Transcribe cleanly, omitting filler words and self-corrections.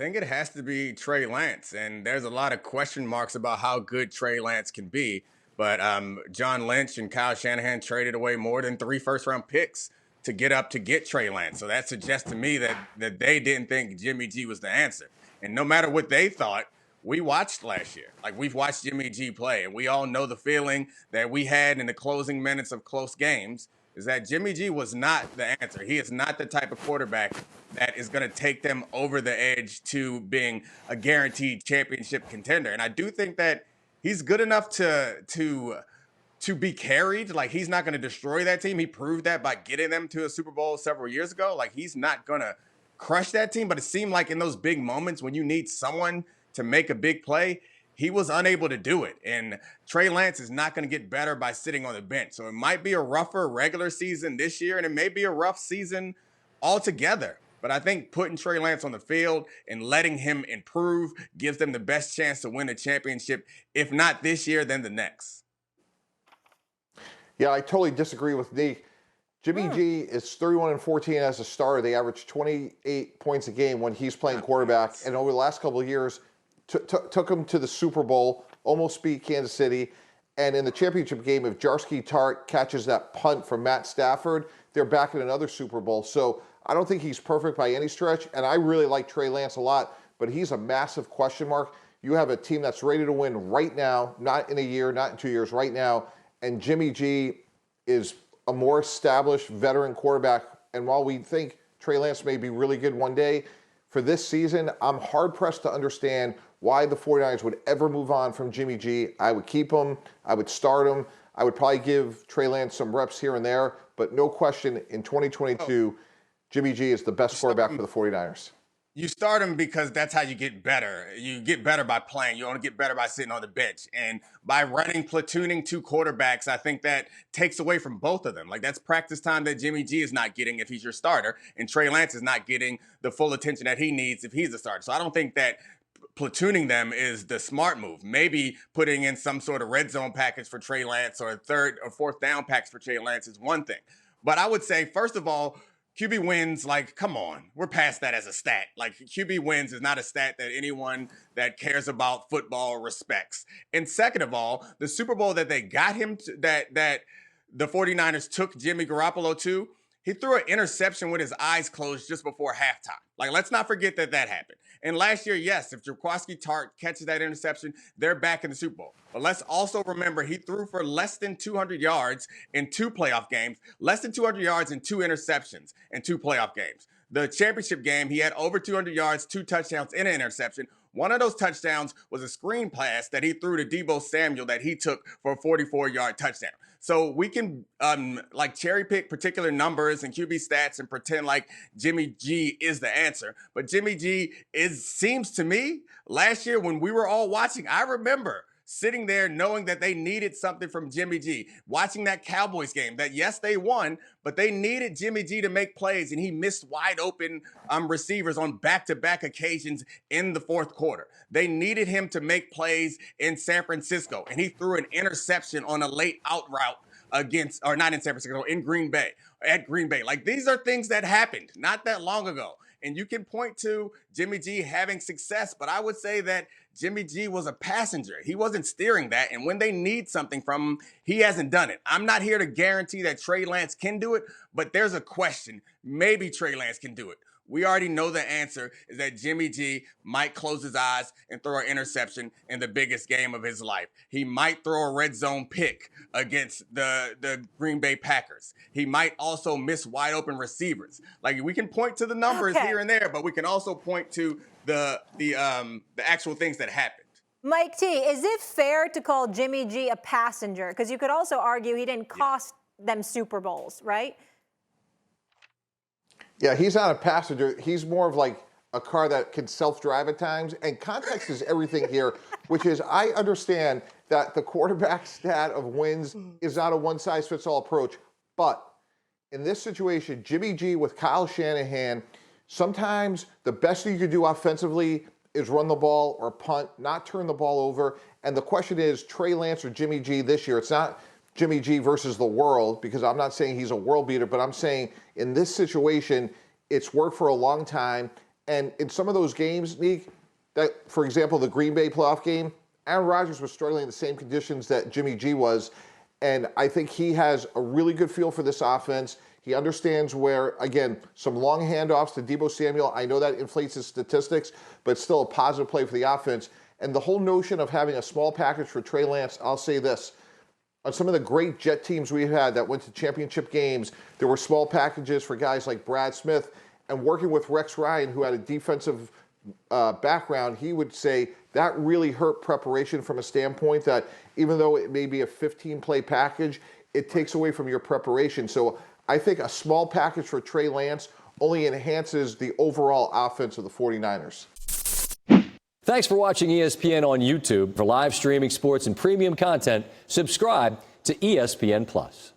think it has to be Trey Lance, and there's a lot of question marks about how good Trey Lance can be. But John Lynch and Kyle Shanahan traded away more than 3 first-round picks to get up to get Trey Lance. So that suggests to me that they didn't think Jimmy G was the answer. And no matter what they thought, we watched last year. Like, we've watched Jimmy G play, and we all know the feeling that we had in the closing minutes of close games is that Jimmy G was not the answer. He is not the type of quarterback that is going to take them over the edge to being a guaranteed championship contender. And I do think that he's good enough to be carried. Like, he's not going to destroy that team. He proved that by getting them to a Super Bowl several years ago. Like, he's not going to crush that team, but it seemed like in those big moments when you need someone to make a big play, he was unable to do it. And Trey Lance is not going to get better by sitting on the bench. So it might be a rougher regular season this year, and it may be a rough season altogether. But I think putting Trey Lance on the field and letting him improve gives them the best chance to win a championship, if not this year, then the next. Yeah, I totally disagree with Nick. Jimmy G is 31-14 as a starter. They average 28 points a game when he's playing quarterback. And over the last couple of years, took him to the Super Bowl, almost beat Kansas City. And in the championship game, if Jarsky Tart catches that punt from Matt Stafford, they're back in another Super Bowl. So I don't think he's perfect by any stretch. And I really like Trey Lance a lot, but he's a massive question mark. You have a team that's ready to win right now, not in a year, not in 2 years, right now. And Jimmy G is a more established veteran quarterback. And while we think Trey Lance may be really good one day, for this season, I'm hard-pressed to understand why the 49ers would ever move on from Jimmy G. I would keep him. I would start him. I would probably give Trey Lance some reps here and there. But no question, in 2022, Jimmy G is the best quarterback for the 49ers. You start him because that's how you get better. You get better by playing. You don't get better by sitting on the bench. And by running, platooning 2 quarterbacks, I think that takes away from both of them. Like, that's practice time that Jimmy G is not getting if he's your starter, and Trey Lance is not getting the full attention that he needs if he's the starter. So I don't think that platooning them is the smart move. Maybe putting in some sort of red zone package for Trey Lance or a 3rd or 4th down package for Trey Lance is one thing. But I would say, first of all, QB wins, like, come on. We're past that as a stat. Like, QB wins is not a stat that anyone that cares about football respects. And second of all, the Super Bowl that they got him to, that the 49ers took Jimmy Garoppolo to, he threw an interception with his eyes closed just before halftime. Like, let's not forget that happened. And last year, yes, if Jaworski Tart catches that interception, they're back in the Super Bowl. But let's also remember he threw for less than 200 yards in 2 playoff games, less than 200 yards and 2 interceptions in 2 playoff games. The championship game, he had over 200 yards, 2 touchdowns, and an interception. One of those touchdowns was a screen pass that he threw to Deebo Samuel that he took for a 44-yard touchdown. So we can like cherry pick particular numbers and QB stats and pretend like Jimmy G is the answer. But Jimmy G seems to me, last year when we were all watching, I remember sitting there knowing that they needed something from Jimmy G. Watching that Cowboys game, that yes, they won, but they needed Jimmy G to make plays, and he missed wide open receivers on back-to-back occasions in the 4th quarter. They needed him to make plays in San Francisco, and he threw an interception on a late out route against, or not in San Francisco, in Green Bay, at Green Bay. Like, these are things that happened not that long ago. And you can point to Jimmy G having success, but I would say that Jimmy G was a passenger. He wasn't steering that. And when they need something from him, he hasn't done it. I'm not here to guarantee that Trey Lance can do it, but there's a question. Maybe Trey Lance can do it. We already know the answer is that Jimmy G might close his eyes and throw an interception in the biggest game of his life. He might throw a red zone pick against the Green Bay Packers. He might also miss wide open receivers. Like, we can point to the numbers here and there, but we can also point to the actual things that happened. Mike T, is it fair to call Jimmy G a passenger? Because you could also argue he didn't cost them Super Bowls, right? Yeah, he's not a passenger. He's more of like a car that can self-drive at times. And context is everything here, which is I understand that the quarterback stat of wins is not a one-size-fits-all approach. But in this situation, Jimmy G with Kyle Shanahan, sometimes the best thing you can do offensively is run the ball or punt, not turn the ball over. And the question is, Trey Lance or Jimmy G this year? It's not Jimmy G versus the world, because I'm not saying he's a world beater, but I'm saying in this situation, it's worked for a long time. And in some of those games, Neek, that, for example, the Green Bay playoff game, Aaron Rodgers was struggling in the same conditions that Jimmy G was. And I think he has a really good feel for this offense. He understands where, again, some long handoffs to Deebo Samuel. I know that inflates his statistics, but still a positive play for the offense. And the whole notion of having a small package for Trey Lance, I'll say this. On some of the great Jet teams we've had that went to championship games, there were small packages for guys like Brad Smith. And working with Rex Ryan, who had a defensive background, he would say that really hurt preparation from a standpoint that even though it may be a 15-play package, it takes away from your preparation. So I think a small package for Trey Lance only enhances the overall offense of the 49ers. Thanks for watching ESPN on YouTube. For live streaming sports and premium content, subscribe to ESPN+.